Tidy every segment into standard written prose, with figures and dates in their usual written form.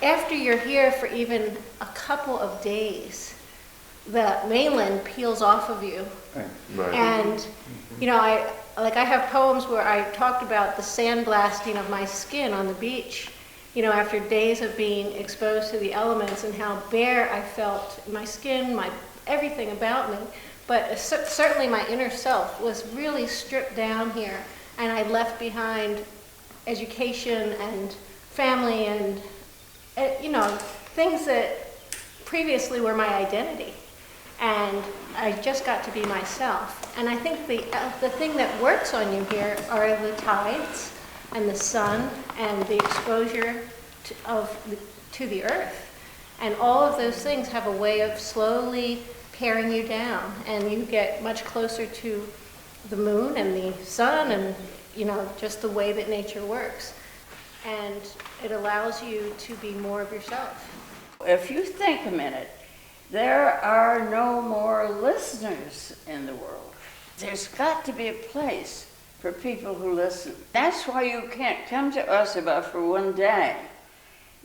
after you're here for even a couple of days, the mainland peels off of you. Right. And, you know, I have poems where I talked about the sandblasting of my skin on the beach, you know, after days of being exposed to the elements, and how bare I felt my skin, everything about me. But certainly my inner self was really stripped down here, and I left behind education and family and, you know, things that previously were my identity. And I just got to be myself. And I think the thing that works on you here are the tides and the sun and the exposure to the earth. And all of those things have a way of slowly paring you down, and you get much closer to the moon and the sun and, you know, just the way that nature works. And it allows you to be more of yourself. If you think a minute, there are no more listeners in the world. There's got to be a place for people who listen. That's why you can't come to Ossabaw for one day,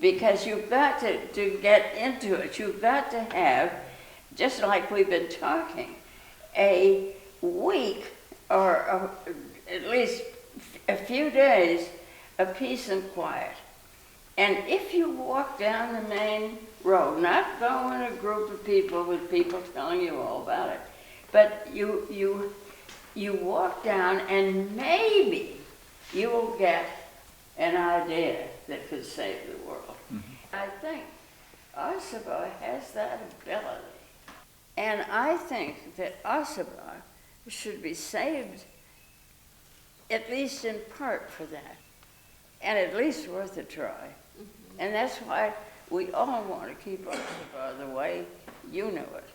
because you've got to get into it. You've got to have, just like we've been talking, a week or at least a few days of peace and quiet. And if you walk down the main road, not go in a group of people with people telling you all about it, but you walk down and maybe you will get an idea that could save the world. Mm-hmm. I think Ossabaw has that ability. And I think that Ossabaw should be saved, at least in part for that, and at least worth a try. Mm-hmm. And that's why we all want to keep Ossabaw the way you know it.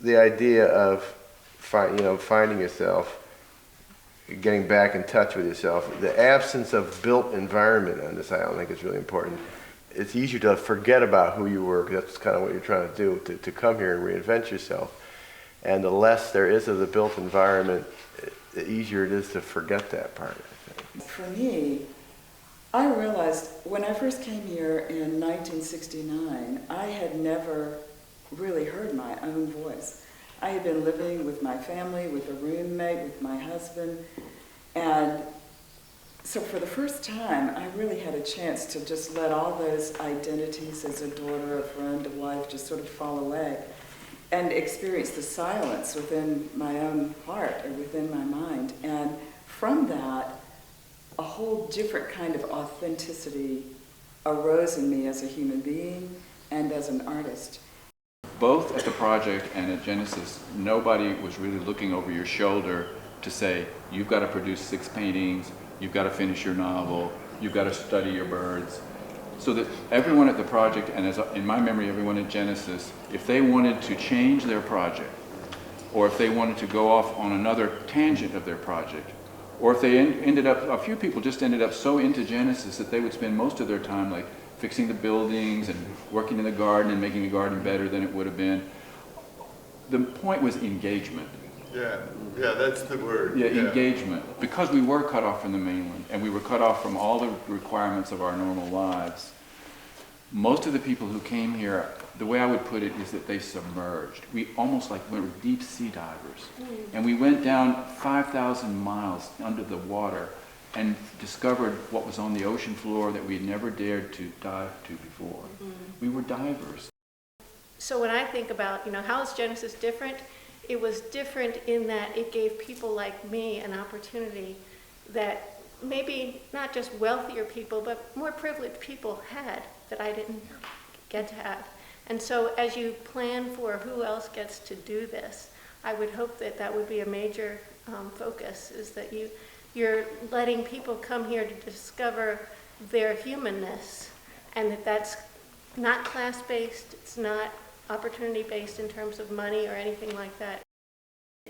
The idea of finding yourself, getting back in touch with yourself, the absence of built environment on this island, I think is really important. It's easier to forget about who you were, because that's kind of what you're trying to do, to come here and reinvent yourself. And the less there is of the built environment, the easier it is to forget that part, I think. For me, I realized when I first came here in 1969, I had never really heard my own voice. I had been living with my family, with a roommate, with my husband, and so for the first time, I really had a chance to just let all those identities as a daughter, a friend, a wife, just sort of fall away and experience the silence within my own heart or within my mind. And from that, a whole different kind of authenticity arose in me as a human being and as an artist. Both at the project and at Genesis, nobody was really looking over your shoulder to say, you've got to produce 6 paintings, you've got to finish your novel, you've got to study your birds. So that everyone at the project, and as in my memory, everyone at Genesis, if they wanted to change their project, or if they wanted to go off on another tangent of their project, or if they ended up, a few people just ended up so into Genesis that they would spend most of their time like fixing the buildings and working in the garden and making the garden better than it would have been. The point was engagement. Yeah, that's the word. Yeah, engagement. Because we were cut off from the mainland and we were cut off from all the requirements of our normal lives, most of the people who came here, the way I would put it is that they submerged. We almost like we were deep sea divers. And we went down 5,000 miles under the water and discovered what was on the ocean floor that we had never dared to dive to before. We were divers. So when I think about, how is Genesis different? It was different in that it gave people like me an opportunity that maybe not just wealthier people, but more privileged people had that I didn't get to have. And so as you plan for who else gets to do this, I would hope that that would be a major focus, is that you're letting people come here to discover their humanness, and that's not class-based, it's not opportunity-based in terms of money or anything like that.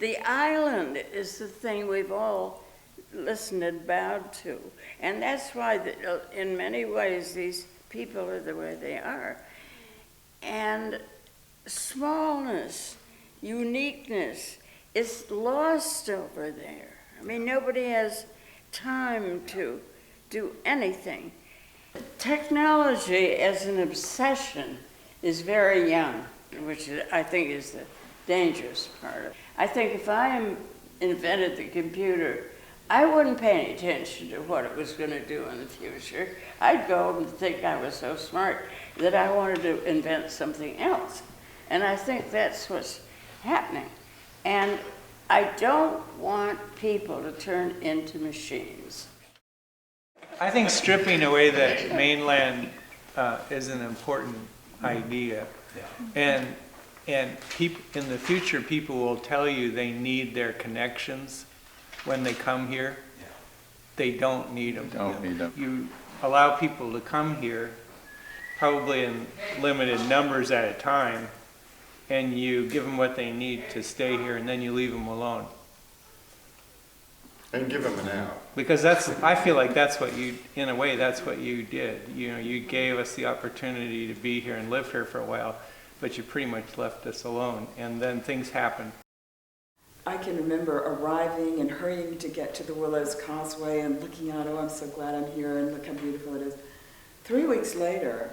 The island is the thing we've all listened and bowed to, and that's why in many ways these people are the way they are. And smallness, uniqueness is lost over there. I mean, nobody has time to do anything. Technology as an obsession is very young, which I think is the dangerous part of it. I think if I invented the computer, I wouldn't pay any attention to what it was going to do in the future. I'd go and think I was so smart that I wanted to invent something else. And I think that's what's happening. And I don't want people to turn into machines. I think stripping away that mainland is an important idea. And in the future, people will tell you they need their connections when they come here. They don't need them. Don't need them. You allow people to come here, probably in limited numbers at a time, and you give them what they need to stay here, and then you leave them alone. And give them an out. Because I feel like that's what you, in a way, that's what you did. You know, you gave us the opportunity to be here and live here for a while, but you pretty much left us alone, and then things happened. I can remember arriving and hurrying to get to the Willows Causeway and looking out, oh, I'm so glad I'm here, and look how beautiful it is. 3 weeks later,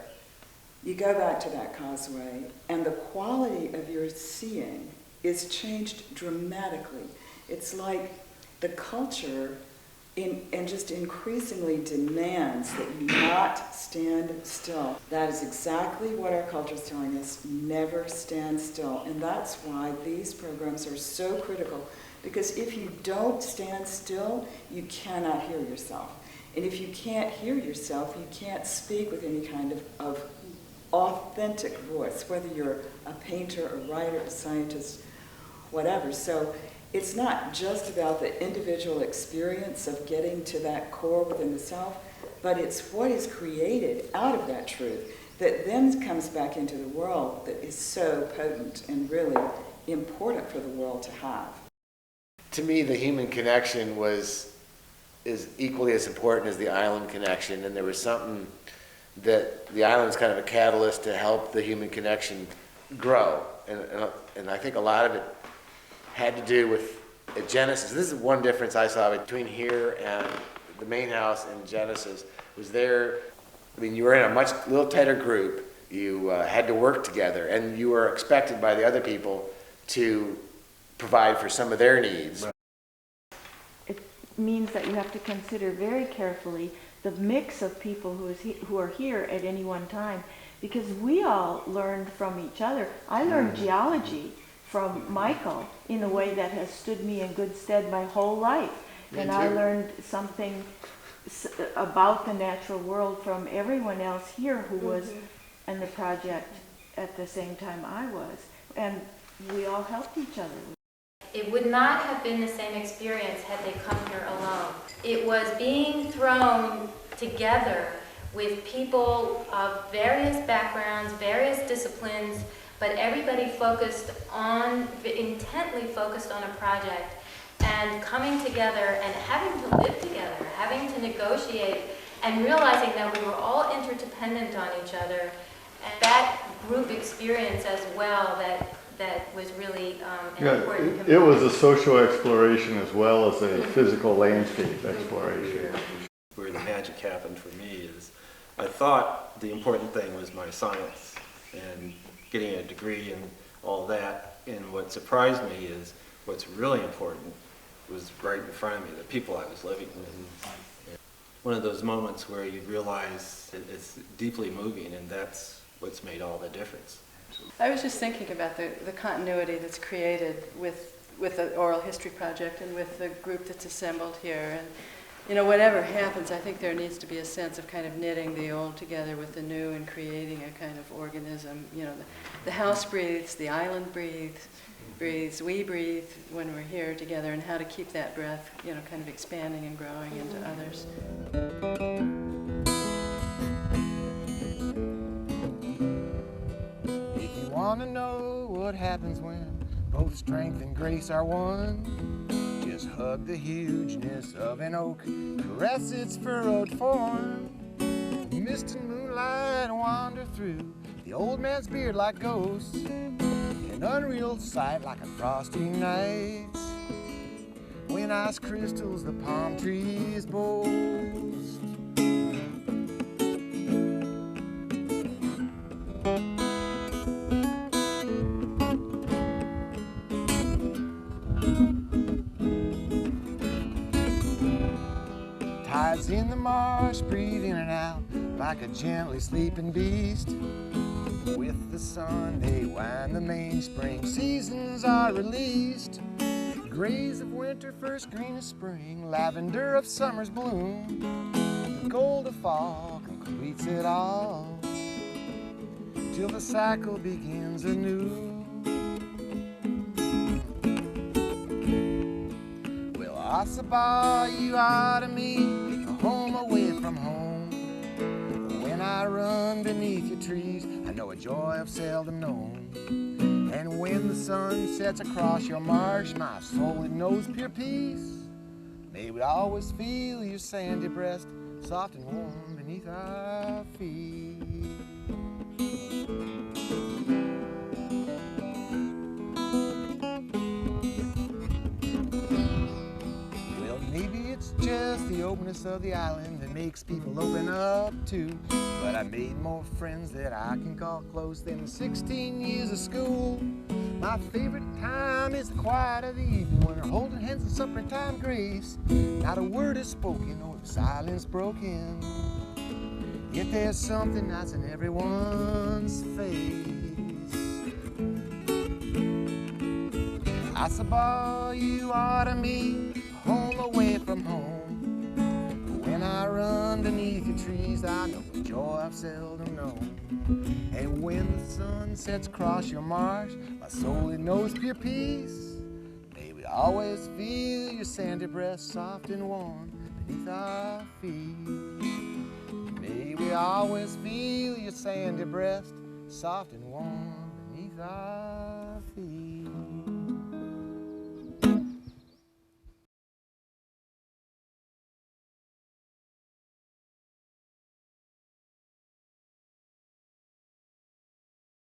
you go back to that causeway, and the quality of your seeing is changed dramatically. It's like the culture and just increasingly demands that you not stand still. That is exactly what our culture is telling us, never stand still. And that's why these programs are so critical, because if you don't stand still, you cannot hear yourself. And if you can't hear yourself, you can't speak with any kind of authentic voice, whether you're a painter, a writer, a scientist, whatever. So it's not just about the individual experience of getting to that core within the self, but it's what is created out of that truth that then comes back into the world that is so potent and really important for the world to have. To me, the human connection is equally as important as the island connection, and there was something that the island's kind of a catalyst to help the human connection grow, and I think a lot of it had to do with Genesis. This is one difference I saw between here and the main house in Genesis. Was there, I mean, you were in a much little tighter group. You had to work together, and you were expected by the other people to provide for some of their needs. It means that you have to consider very carefully the mix of people who are here at any one time, because we all learned from each other. I learned geology from Michael in a way that has stood me in good stead my whole life. And I learned something about the natural world from everyone else here who was in the project at the same time I was. And we all helped each other. It would not have been the same experience had they come here alone. It was being thrown together with people of various backgrounds, various disciplines, but everybody intently focused on a project, and coming together and having to live together, having to negotiate, and realizing that we were all interdependent on each other. And that group experience as well, that was really an important component. It was a social exploration as well as a physical landscape exploration. Where the magic happened for me is I thought the important thing was my science and getting a degree and all that. And what surprised me is what's really important was right in front of me, the people I was living with. And one of those moments where you realize it's deeply moving, and that's what's made all the difference. I was just thinking about the continuity that's created with the Oral History Project and with the group that's assembled here. And you know, whatever happens, I think there needs to be a sense of kind of knitting the old together with the new and creating a kind of organism. You know, the house breathes, the island breathes, we breathe when we're here together, and how to keep that breath, you know, kind of expanding and growing into others. If you want to know what happens when both strength and grace are one, just hug the hugeness of an oak, caress its furrowed form. Mist and moonlight wander through the old man's beard like ghosts, an unreal sight like a frosty night, when ice crystals the palm trees boast. in the marsh, breathe in and out like a gently sleeping beast. With the sun, they wind the mainspring, seasons are released. Grays of winter, first green of spring, lavender of summer's bloom. The gold of fall completes it all, till the cycle begins anew. Well, Ossabaw, you ought to meet a home away from home. When I run beneath your trees, I know a joy I've seldom known. And when the sun sets across your marsh, my soul, it knows pure peace. May we always feel your sandy breast, soft and warm beneath our feet. Well, maybe it's just the openness of the island that makes people open up too. But I made more friends that I can call close than 16 years of school. My favorite time is the quiet of the evening when they're holding hands in summertime grace. Not a word is spoken or the silence broken, yet there's something nice in everyone's face. Ossabaw, you ought to meet home away from home. When I run beneath your trees, I know a joy I've seldom known. And when the sun sets across your marsh, my soul, it knows pure peace. May we always feel your sandy breast, soft and warm beneath our feet. May we always feel your sandy breast, soft and warm beneath our feet.